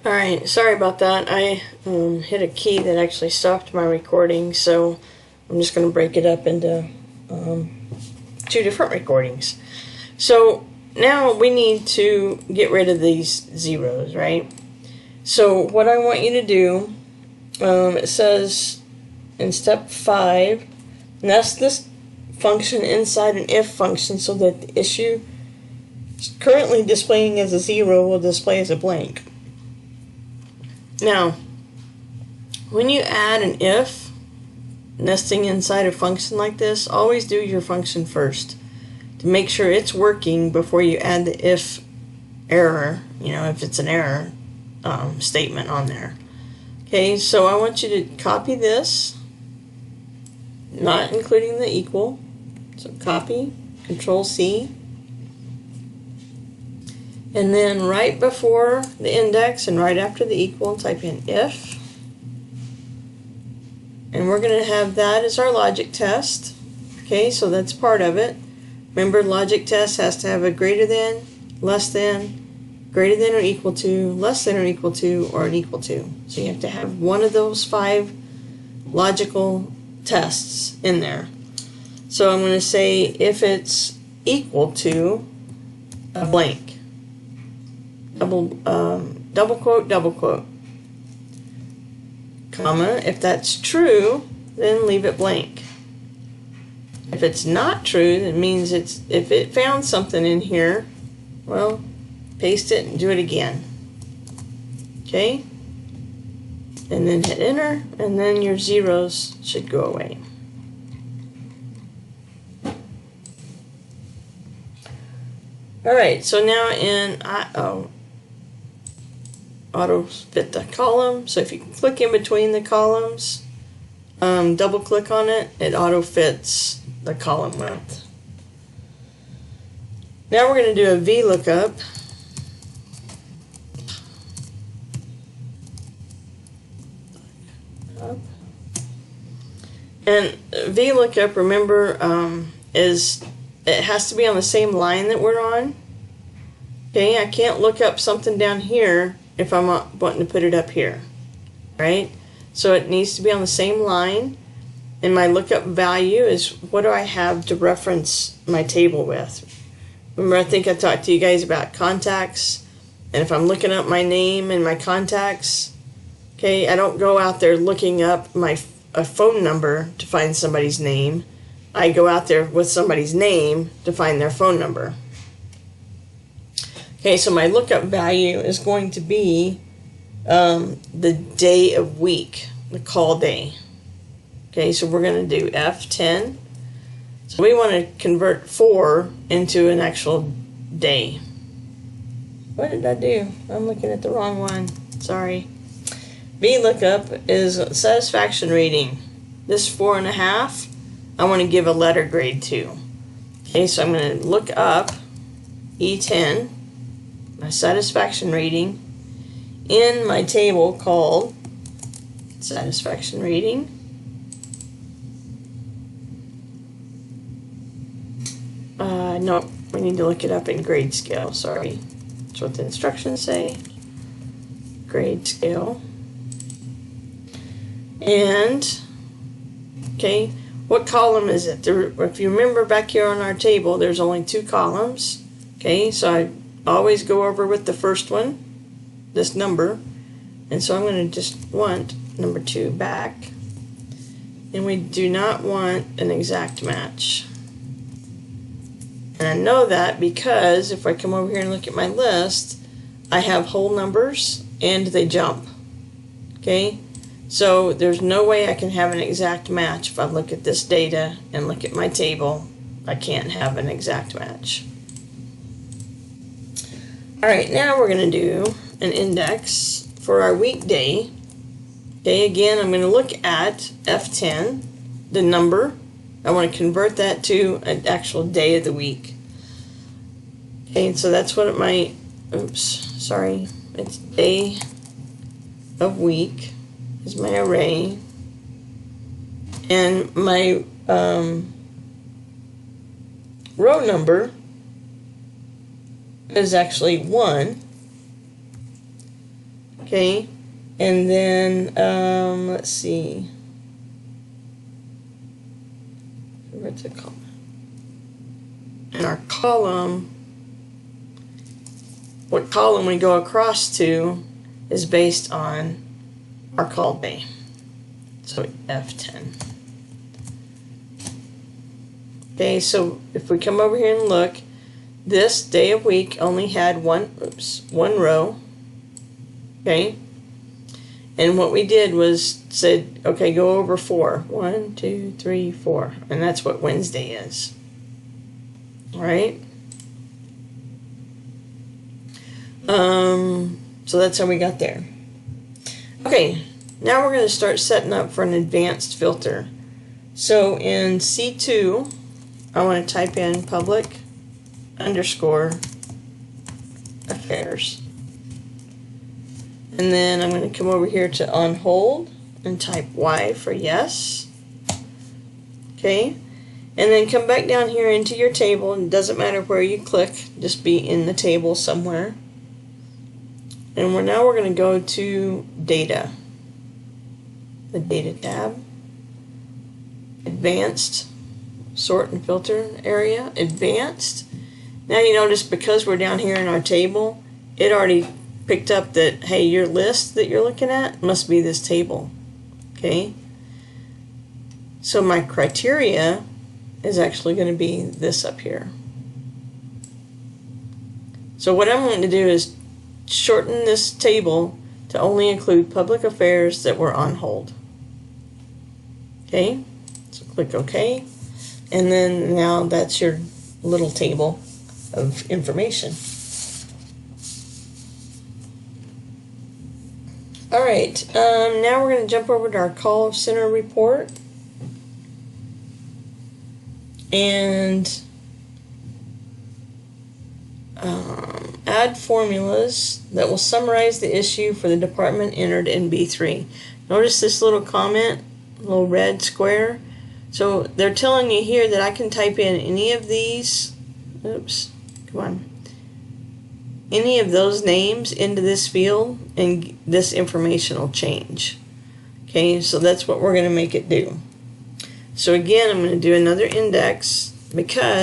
Alright, sorry about that. I hit a key that actually stopped my recording, so I'm just going to break it up into two different recordings. So now we need to get rid of these zeros, right? So what I want you to do, it says in step 5, nest this function inside an if function so that the issue currently displaying as a 0 will display as a blank. Now, when you add an if nesting inside a function like this, always do your function first to make sure it's working before you add the if error, if it's an error statement on there. Okay, so I want you to copy this, not including the equal. So copy, Control C. And then right before the index and right after the equal, type in if. And we're going to have that as our logic test. Okay, so that's part of it. Remember, logic test has to have a greater than, less than, greater than or equal to, less than or equal to, or an equal to. So you have to have one of those 5 logical tests in there. So I'm going to say if it's equal to a blank. Double quote, comma. If that's true, then leave it blank. If it's not true, that means if it found something in here, well, paste it and do it again. Okay? And then hit enter, and then your zeros should go away. Alright, so now in auto fit the column. So if you click in between the columns, double click on it, it auto fits the column length. Now we're going to do a VLOOKUP. And VLOOKUP, remember, it has to be on the same line that we're on. Okay, I can't look up something down here if I'm wanting to put it up here, right? So it needs to be on the same line, and my lookup value is what do I have to reference my table with. Remember, I think I talked to you guys about contacts, and if I'm looking up my name and my contacts, okay, I don't go out there looking up a phone number to find somebody's name. I go out there with somebody's name to find their phone number. Okay, so my lookup value is going to be the day of week, the call day. Okay, so we're going to do F10. So we want to convert 4 into an actual day. What did I do? I'm looking at the wrong one. Sorry. VLOOKUP is satisfaction rating. This 4.5, I want to give a letter grade to. Okay, so I'm going to look up E10. My satisfaction rating in my table called satisfaction rating. No, we need to look it up in grade scale, sorry. That's what the instructions say. Grade scale. And, okay, what column is it? If you remember back here on our table, there's only 2 columns. Okay, so I always go over with the first one, this number, and so I'm going to just want number 2 back, and we do not want an exact match. And I know that because if I come over here and look at my list, I have whole numbers and they jump. Okay, so there's no way I can have an exact match. If I look at this data and look at my table, I can't have an exact match. Alright, now we're going to do an index for our weekday. Okay, again, I'm going to look at F10, the number. I want to convert that to an actual day of the week. Okay, so that's what it's day of week is my array. And my row number is actually 1. Okay, and then let's see. What's it called? And our column, what column we go across to is based on our call day. So F10. Okay, so if we come over here and look, this day of week only had one row. Okay, and what we did was said, okay, go over 4. 1, 2, 3, 4, and that's what Wednesday is. All right. So that's how we got there. Okay, now we're going to start setting up for an advanced filter. So in C2, I want to type in public underscore affairs. And then I'm going to come over here to on hold and type Y for yes. Okay. And then come back down here into your table, and it doesn't matter where you click, just be in the table somewhere. And now we're going to go to data. The data tab. Advanced. Sort and filter area. Advanced. Now you notice because we're down here in our table, it already picked up that, hey, your list that you're looking at must be this table. Okay? So my criteria is actually going to be this up here. So what I'm going to do is shorten this table to only include public affairs that were on hold. Okay? So click OK. And then now that's your little table of information. Alright, now we're going to jump over to our call center report and add formulas that will summarize the issue for the department entered in B3. Notice this little comment, little red square. So they're telling you here that I can type in any of these, any of those names into this field and this information will change. Okay, so that's what we're going to make it do. So again, I'm going to do another index because